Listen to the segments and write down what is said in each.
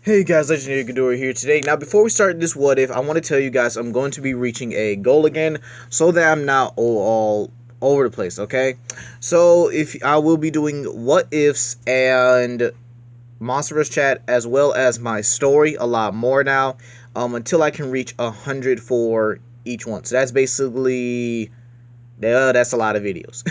Hey guys, Legendary Ghidorah here today. Now, before we start this what if, I want to tell you guys I'm going to be reaching a goal again so that I'm not all over the place, okay? So, if I will be doing what ifs and Monsterverse chat as well as my story a lot more now until I can reach 100 for each one. So, that's basically that's a lot of videos.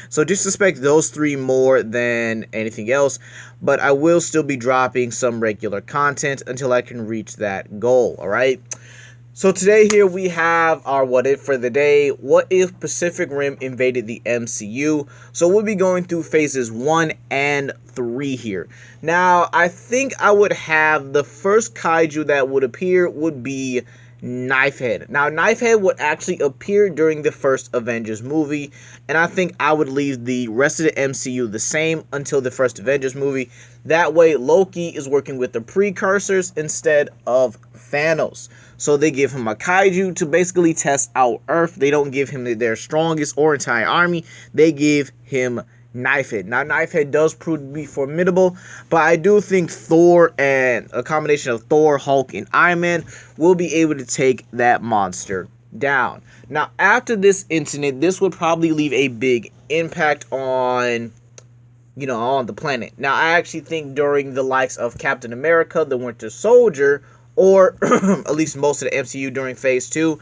So just suspect those three more than anything else. But I will still be dropping some regular content until I can reach that goal. Alright. So today here we have our what if for the day. What if Pacific Rim invaded the MCU? So we'll be going through phases 1 and 3 here. Now I think I would have the first kaiju that would appear would be Knifehead. Now, Knifehead would actually appear during the first Avengers movie, and I think I would leave the rest of the MCU the same until the first Avengers movie. That way, Loki is working with the precursors instead of Thanos. So they give him a kaiju to basically test out Earth. They don't give him their strongest or entire army. They give him Knifehead. Now, Knifehead does prove to be formidable, but I do think Thor and a combination of Thor, Hulk, and Iron Man will be able to take that monster down. Now, after this incident, this would probably leave a big impact on the planet. Now, I actually think during the likes of Captain America, the Winter Soldier, or at least most of the MCU during Phase 2,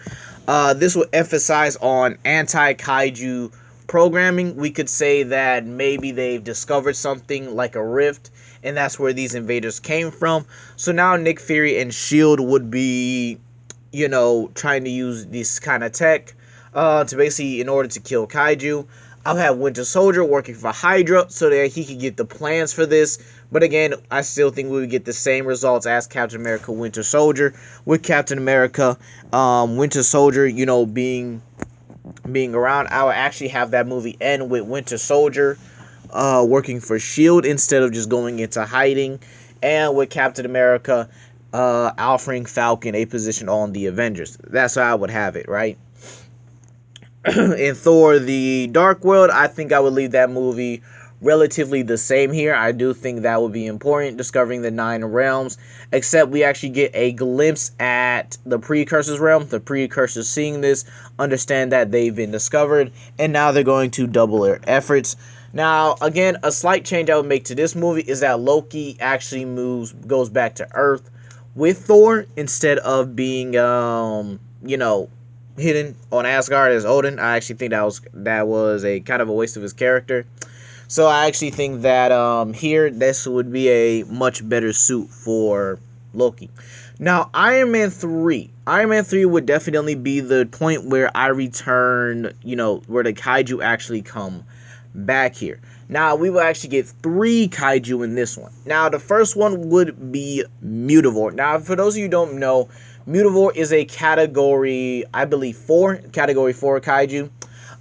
this will emphasize on anti-kaiju programming. We could say that maybe they've discovered something like a rift, and that's where these invaders came from. So now Nick Fury and S.H.I.E.L.D. would be, trying to use this kind of tech to basically, in order to kill kaiju. I'll have Winter Soldier working for Hydra so that he could get the plans for this. But again, I still think we would get the same results as Captain America, Winter Soldier. With Captain America, Winter Soldier, being around, I would actually have that movie end with Winter Soldier working for S.H.I.E.L.D. instead of just going into hiding, and with Captain America offering Falcon a position on the Avengers. That's how I would have it, right? In Thor the Dark World, I think I would leave that movie relatively the same here. I do think that would be important, discovering the 9 realms, except we actually get a glimpse at the Precursors realm. The Precursors, seeing this, understand that they've been discovered, and now they're going to double their efforts. Now, again, a slight change I would make to this movie is that Loki actually goes back to Earth with Thor instead of being, hidden on Asgard as Odin. I actually think that was a kind of a waste of his character. So I actually think that here this would be a much better suit for Loki. Now, Iron Man 3. Iron Man 3 would definitely be the point where I return, where the kaiju actually come back here. Now, we will actually get 3 kaiju in this one. Now, the first one would be Mutavore. Now, for those of you who don't know, Mutavore is a category, I believe, category 4 kaiju.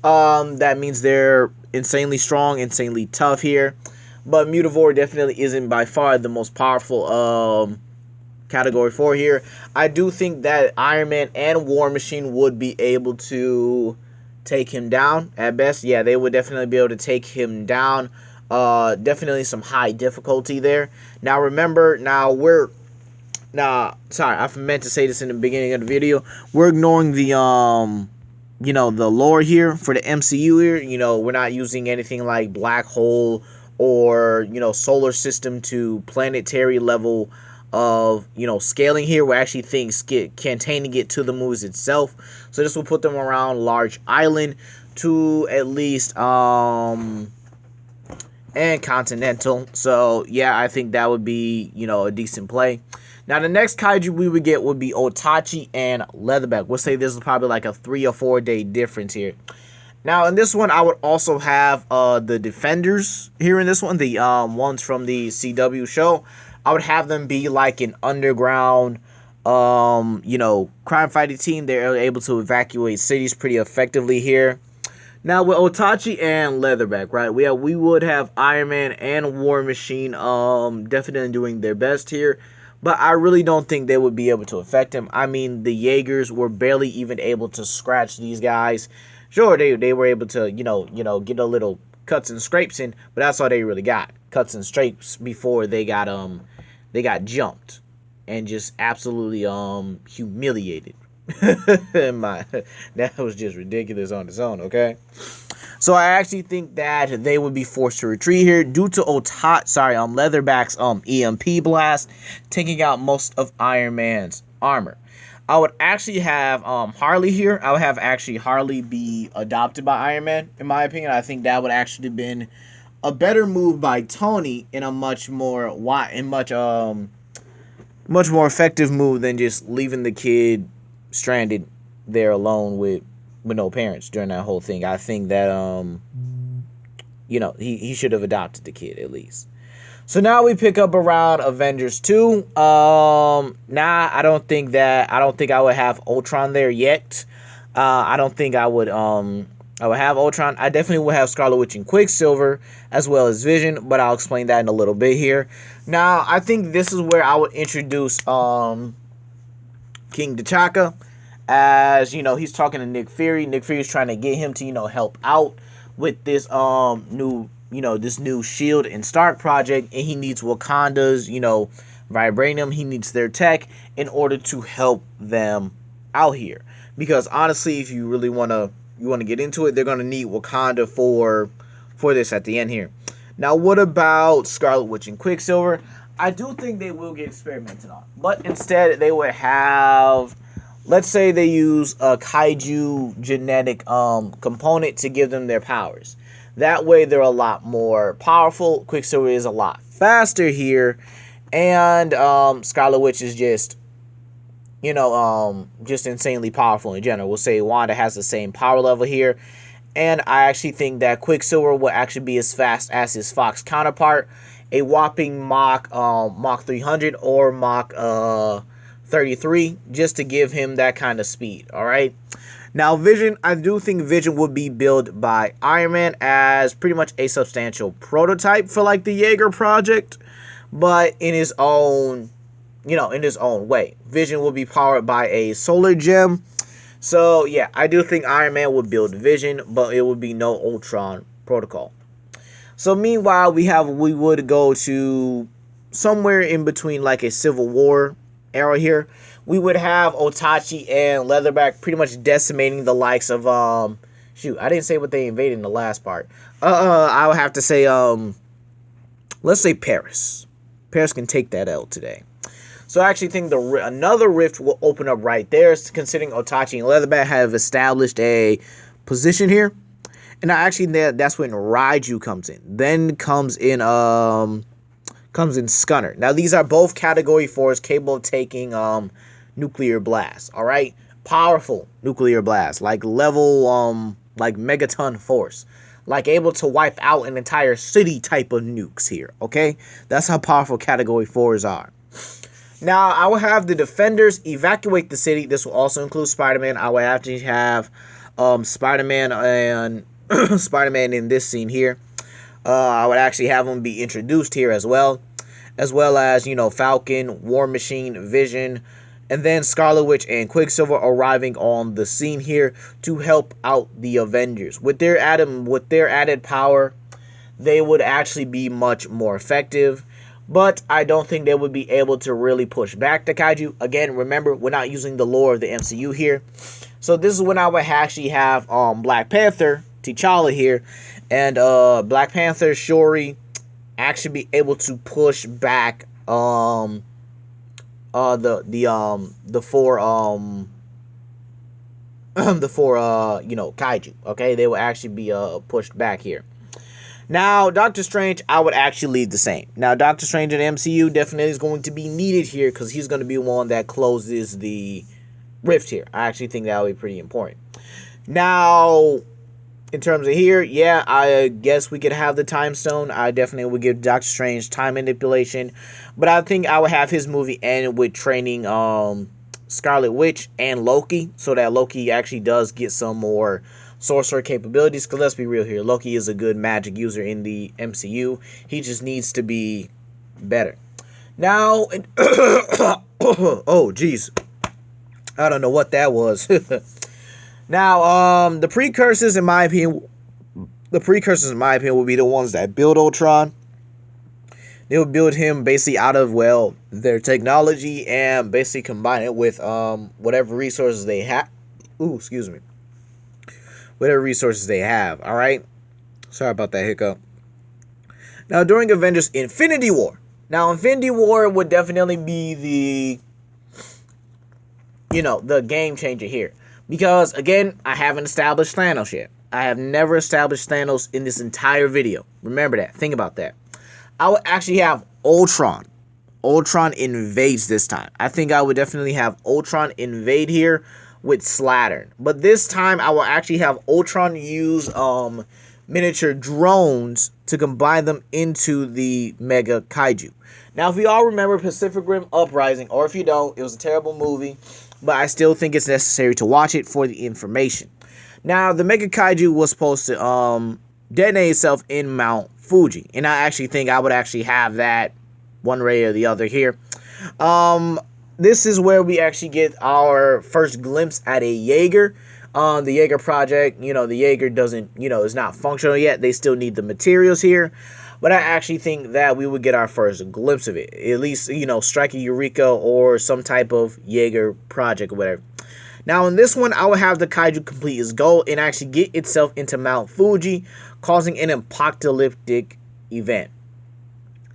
That means they're insanely strong, insanely tough here. But Mutavore definitely isn't by far the most powerful category 4 here. I do think that Iron Man and War Machine would be able to take him down at best. Yeah, they would definitely be able to take him down. Definitely some high difficulty there. Now remember, sorry, I meant to say this in the beginning of the video. We're ignoring the the lore here for the MCU here. We're not using anything like black hole or, solar system to planetary level of, scaling here, where actually things containing it to the movies itself. So this will put them around large island to at least and continental. So yeah, I think that would be, a decent play. Now, the next kaiju we would get would be Otachi and Leatherback. We'll say this is probably like a 3 or 4 day difference here. Now, in this one, I would also have the Defenders here in this one, the ones from the CW show. I would have them be like an underground, crime fighting team. They're able to evacuate cities pretty effectively here. Now, with Otachi and Leatherback, right, we would have Iron Man and War Machine definitely doing their best here. But I really don't think they would be able to affect him. I mean, the Jaegers were barely even able to scratch these guys. Sure, they were able to, get a little cuts and scrapes in, but that's all they really got. Cuts and scrapes before they got they got jumped and just absolutely humiliated. That was just ridiculous on its own, okay? So I actually think that they would be forced to retreat here due to Leatherback's EMP blast taking out most of Iron Man's armor. I would actually have Harley here. I would have actually Harley be adopted by Iron Man, in my opinion. I think that would actually have been a better move by Tony in a much more much more effective move than just leaving the kid stranded there alone with no parents during that whole thing. I think that he should have adopted the kid at least. So now we pick up around Avengers 2. I don't think I would have Ultron there yet. I don't think I would have Ultron. I definitely would have Scarlet Witch and Quicksilver as well as Vision, but I'll explain that in a little bit here. Now, I think this is where I would introduce King T'Chaka, as he's talking to Nick Fury. Nick Fury is trying to get him to help out with this this new Shield and Stark project, and he needs Wakanda's vibranium. He needs their tech in order to help them out here, because honestly, if you really want to get into it, they're going to need Wakanda for this at the end here. Now, what about Scarlet Witch and Quicksilver? I do think they will get experimented on, but instead they would have, let's say they use a kaiju genetic component to give them their powers. That way they're a lot more powerful. Quicksilver is a lot faster here, and Scarlet Witch is just just insanely powerful in general. We'll say Wanda has the same power level here, and I actually think that Quicksilver will actually be as fast as his Fox counterpart, a whopping Mach 300 or Mach 33, just to give him that kind of speed. All right. Now, Vision, I do think Vision would be built by Iron Man as pretty much a substantial prototype for like the Jaeger project, but in his own way. Vision will be powered by a solar gem. So yeah, I do think Iron Man would build Vision, but it would be no Ultron protocol. So meanwhile, we would go to somewhere in between like a Civil War era here. We would have Otachi and Leatherback pretty much decimating the likes of I didn't say what they invaded in the last part. I would have to say let's say Paris. Paris can take that L today. So I actually think another rift will open up right there, considering Otachi and Leatherback have established a position here. And I actually that's when Raiju comes in. Then comes in Scunner. Now these are both category 4s capable of taking nuclear blasts. All right, powerful nuclear blasts, like level like megaton force, like able to wipe out an entire city type of nukes here. Okay, that's how powerful category 4s are. Now I will have the Defenders evacuate the city. This will also include Spider-Man. I will have to have Spider-Man and Spider-Man in this scene here. I would actually have them be introduced here as well as Falcon, War Machine, Vision, and then Scarlet Witch and Quicksilver arriving on the scene here to help out the Avengers. With their added power, they would actually be much more effective. But I don't think they would be able to really push back the kaiju. Again, remember, we're not using the lore of the MCU here. So this is when I would actually have Black Panther, T'Challa here, and Black Panther, Shuri, actually be able to push back the four kaiju. Okay, they will actually be pushed back here. Now, Doctor Strange, I would actually leave the same. Now, Doctor Strange in the MCU definitely is going to be needed here because he's going to be one that closes the rift here. I actually think that would be pretty important. Now, in terms of here, yeah, I guess we could have the Time Stone. I definitely would give Doctor Strange time manipulation. But I think I would have his movie end with training Scarlet Witch and Loki, so that Loki actually does get some more sorcerer capabilities. Because let's be real here, Loki is a good magic user in the MCU. He just needs to be better. Now, oh jeez, I don't know what that was. Now, the precursors, in my opinion, will be the ones that build Ultron. They would build him basically out of, well, their technology and basically combine it with whatever resources they have. Ooh, excuse me. Whatever resources they have. All right. Sorry about that hiccup. Now, during Avengers Infinity War. Now, Infinity War would definitely be the game changer here. Because, again, I haven't established Thanos yet. I have never established Thanos in this entire video. Remember that. Think about that. I would actually have Ultron. Ultron invades this time. I think I would definitely have Ultron invade here with Slattern. But this time, I will actually have Ultron use miniature drones to combine them into the Mega Kaiju. Now, if you all remember Pacific Rim Uprising, or if you don't, it was a terrible movie, but I still think it's necessary to watch it for the information. Now, the Mega Kaiju was supposed to detonate itself in Mount Fuji, and I actually think I would actually have that one way or the other here. This is where we actually get our first glimpse at a Jaeger. The Jaeger project, the Jaeger doesn't, is not functional yet. They still need the materials here. But I actually think that we would get our first glimpse of it. At least, strike a Eureka or some type of Jaeger project or whatever. Now, in this one, I will have the Kaiju complete its goal and actually get itself into Mount Fuji, causing an apocalyptic event.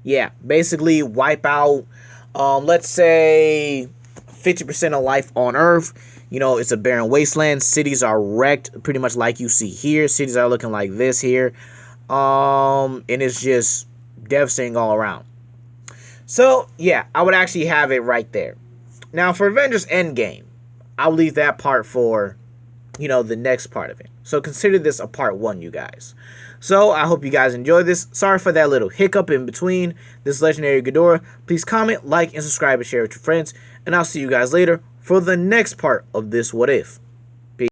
Yeah, basically wipe out, let's say, 50% of life on Earth. It's a barren wasteland. Cities are wrecked, pretty much like you see here. Cities are looking like this here. And it's just devastating all around. So, yeah, I would actually have it right there. Now, for Avengers Endgame, I'll leave that part for, the next part of it. So, consider this a part 1, you guys. So, I hope you guys enjoyed this. Sorry for that little hiccup in between this legendary Ghidorah. Please comment, like, and subscribe and share with your friends. And I'll see you guys later for the next part of this What If.